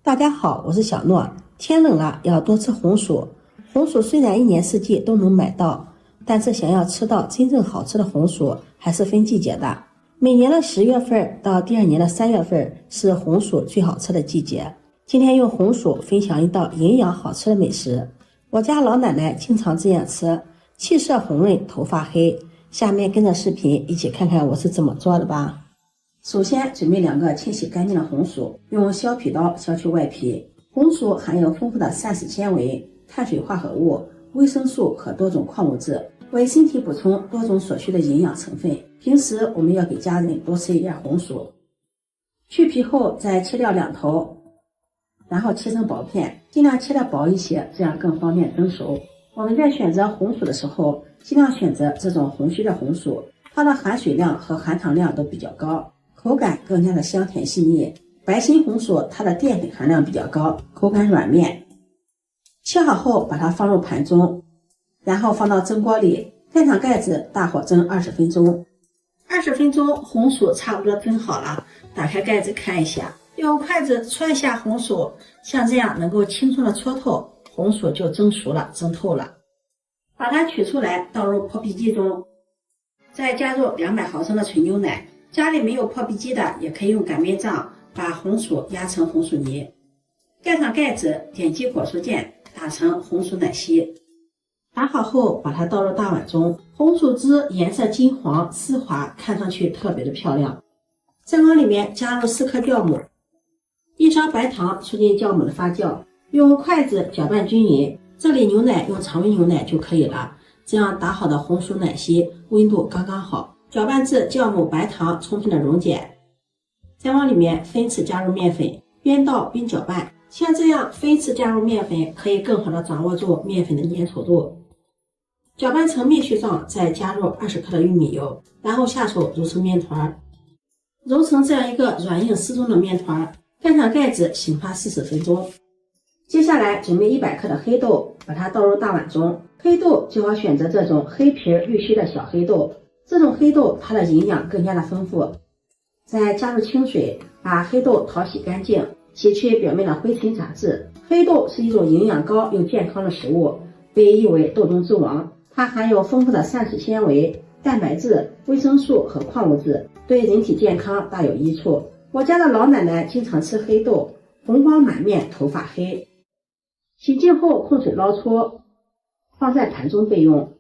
大家好，我是小諾。天冷了，要多吃紅薯。紅薯虽然一年四季都能買到，但是想要吃到真正好吃的紅薯，還是分季節的。每年的10月份到第2年的3月份是紅薯最好吃的季節。今天用紅薯分享一道營養好吃的美食。我家老奶奶經常這樣吃，氣色紅潤，頭髮黑。下面跟着視頻一起看看我是怎麼做的吧。首先準備2個清洗乾淨的紅薯，用削皮刀削去外皮。紅薯含有豐富的膳食纖維、碳水化合物、維生素和多種礦物質，為身體補充多種所需的營養成分。平時我们要給家人多吃一點紅薯。去皮後再切掉2頭，然後切成薄片，盡量切得薄一些，這樣更方便蒸熟。我們在選擇紅薯的時候，盡量選擇這種紅鬚的紅薯，它的含水量和含糖量都比較高，口感更加的香甜細膩。白心紅薯它的澱粉含量比較高，口感軟綿。切好後把它放入盤中，然後放到蒸鍋裡，蓋上蓋子，大火蒸20分鐘。20分鐘紅薯差不多蒸好了，打開蓋子看一下，用筷子戳一下紅薯，像這樣能夠輕鬆的戳透，紅薯就蒸熟了，蒸透了。把它取出來，倒入破壁機中，再加入200毫升的纯牛奶。家裡沒有破壁機的，也可以用擀面杖把紅薯壓成紅薯泥，蓋上蓋子，點擊果蔬鍵，打成紅薯奶昔。打好後把它倒入大碗中，紅薯汁顏色金黃絲滑，看上去特別的漂亮。再往裡面加入4顆酵母，1勺白糖，促進酵母的發酵，用筷子攪拌均勻。這裡牛奶用常溫牛奶就可以了，這樣打好的紅薯奶昔溫度剛剛好，攪拌至酵母、白糖充分的溶解。再往裡面分次加入麵粉，邊倒邊攪拌。像這樣分次加入麵粉，可以更好的掌握住麵粉的粘稠度。攪拌成面絮狀，再加入20克的玉米油，然後下手揉成面團，揉成這樣一個軟硬適中的面團，蓋上蓋子醒發40分鐘。接下來準備100克的黑豆，把它倒入大碗中。黑豆最好選擇這種黑皮綠鬚的小黑豆，這種黑豆它的營養更加的豐富。再加入清水，把黑豆淘洗乾淨，洗去表面的灰塵雜質。黑豆是一種營養高又健康的食物，被譽為豆中之王。它含有豐富的膳食纖維、蛋白質、維生素和礦物質，對人體健康大有益處。我家的老奶奶經常吃黑豆，紅光滿面，頭髮黑。洗淨後控水撈出，放在盤中備用。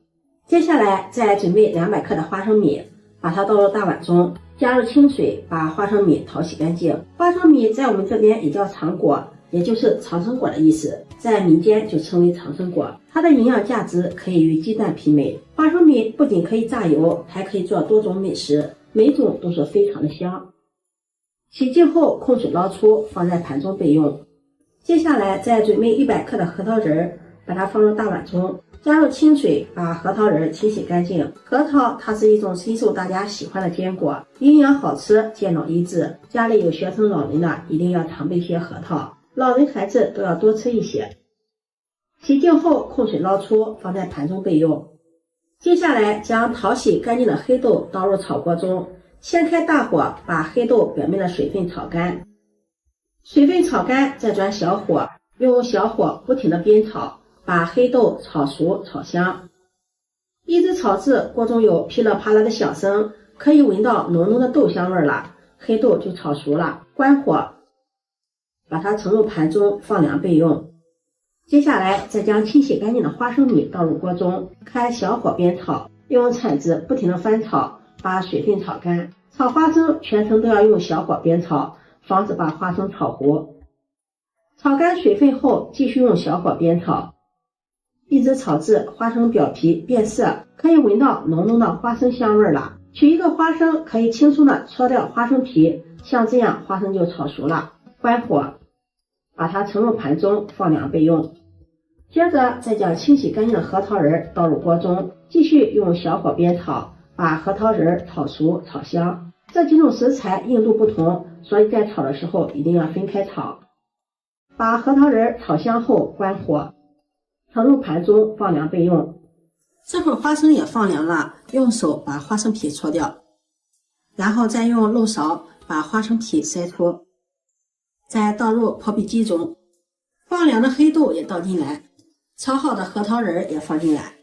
接下來再準備200克的花生米，把它倒入大碗中，加入清水，把花生米淘洗乾淨。花生米在我們這邊也叫長果，也就是長生果的意思，在民間就稱為長生果。它的營養價值可以與雞蛋媲美。花生米不僅可以榨油，還可以做多種美食，每種都是非常的香。洗淨後控水撈出，放在盤中備用。接下來再準備100克的核桃仁，把它放入大碗中，加入清水，把核桃仁清洗乾淨。核桃它是一種深受大家喜歡的堅果，營養好吃，健腦益智。家裡有學生老人的，一定要常備些核桃，老人孩子都要多吃一些。洗淨後控水撈出，放在盤中備用。接下來將淘洗乾淨的黑豆倒入炒鍋中，先開大火，把黑豆表面的水分炒乾。水分炒乾，再轉小火，用小火不停的煸炒，把黑豆炒熟炒香，一直炒至鍋中有噼里啪啦的響聲，可以聞到濃濃的豆香味了，黑豆就炒熟了。關火，把它盛入盤中放涼備用。接下來再將清洗乾淨的花生米倒入鍋中，開小火煸炒，用鏟子不停的翻炒，把水分炒乾。炒花生全程都要用小火煸炒，防止把花生炒糊。炒乾水分後，繼續用小火煸炒，一直炒至花生表皮變色，可以聞到濃濃的花生香味了。取一個花生，可以輕鬆的搓掉花生皮，像這樣花生就炒熟了。關火，把它盛入盤中放涼備用。接着再將清洗乾淨的核桃仁倒入鍋中，繼續用小火煸炒，把核桃仁炒熟炒香。這幾種食材硬度不同，所以在炒的時候一定要分開炒。把核桃仁炒香後關火，盛入盤中放涼備用。这會兒花生也放涼了，用手把花生皮搓掉，然後再用漏勺把花生皮筛出。再倒入破壁機中，放凉的黑豆也倒进来，炒好的核桃仁也放进来，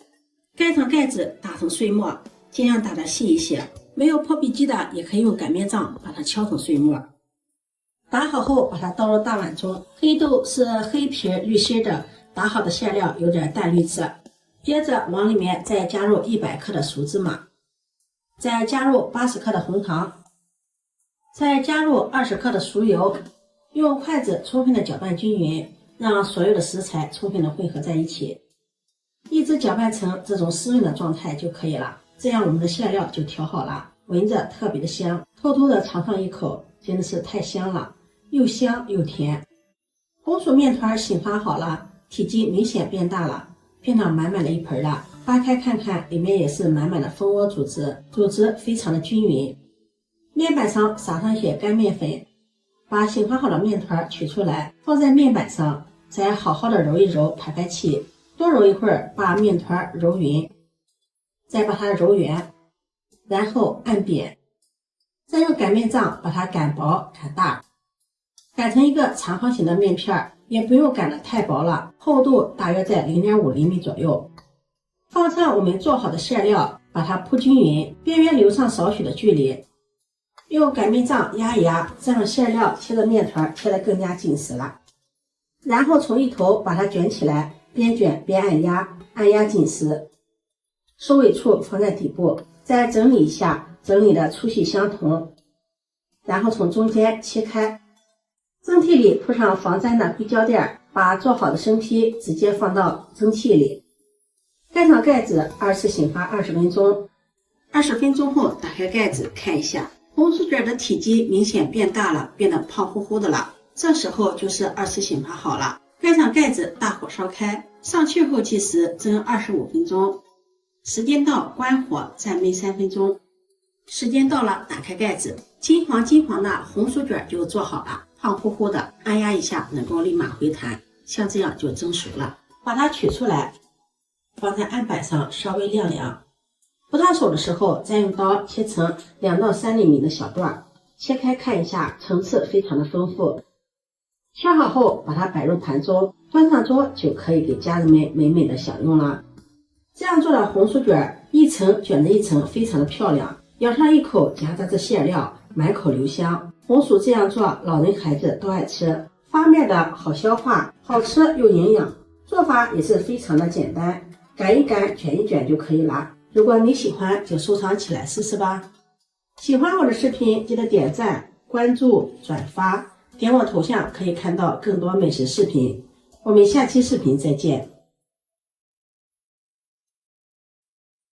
蓋上蓋子打成碎末，尽量打得细一些。没有破壁机的也可以用擀面杖把它敲成碎末。打好后把它倒入大碗中，黑豆是黑皮绿心的，打好的馅料有点淡绿色。接着往里面再加入100克的熟芝麻，再加入80克的紅糖，再加入20克的熟油，用筷子充分的搅拌均匀，讓所有的食材充分的混合在一起，一直搅拌成这种湿润的狀態就可以了。這樣我們的餡料就調好了，聞着特別的香，偷偷的嘗上一口，真的是太香了，又香又甜。紅薯麵團醒發好了，體積明顯變大了，變到滿滿的一盆了。扒開看看，裡面也是滿滿的蜂窩組織，組織非常的均勻。面板上撒上一些乾面粉，把醒发好的面团取出來，放在面板上，再好好的揉一揉，排排氣，多揉一會兒，把面团揉匀，再把它揉圓，然後按扁，再用擀面杖把它擀薄擀大，擀成一個長方形的面片，也不用擀得太薄了，厚度大約在0.5厘米左右。放上我們做好的餡料，把它鋪均匀，邊緣留上少許的距離，用擀面杖壓一壓，這樣餡料貼的面團貼得更加緊實了。然後從一頭把它捲起來，邊捲邊按壓，按壓緊實。收尾處放在底部，再整理一下，整理的粗細相同，然後從中間切開，蒸屉裡鋪上防粘的硅膠墊，把做好的生坯直接放到蒸屉裡，蓋上蓋子，2次醒发20分鐘。20分鐘後打開蓋子看一下，紅薯卷的體積明顯變大了，變得胖乎乎的了，這時候就是2次醒发好了。蓋上蓋子，大火燒開，上氣後計時蒸25分鐘。時間到，關火再燜3分鐘。時間到了，打開蓋子，金黃金黃的紅薯卷就做好了，胖乎乎的，按壓一下能夠立馬回彈，像這樣就蒸熟了。把它取出來，放在案板上稍微晾涼。不燙手的時候，再用刀切成2到3厘米的小段，切開看一下，層次非常的豐富。切好後，把它擺入盤中，端上桌就可以給家人們美美的享用了。這樣做的紅薯卷，一層卷着一層，非常的漂亮。咬上一口，夾雜着餡料，滿口留香。紅薯這樣做，老人孩子都愛吃，發面的好消化，好吃又營養。做法也是非常的簡單，擀一擀，卷一卷就可以了。如果你喜歡，就收藏起來試試吧。喜歡我的視頻，記得點讚、關注、轉發，點我頭像可以看到更多美食視頻。我們下期視頻再見。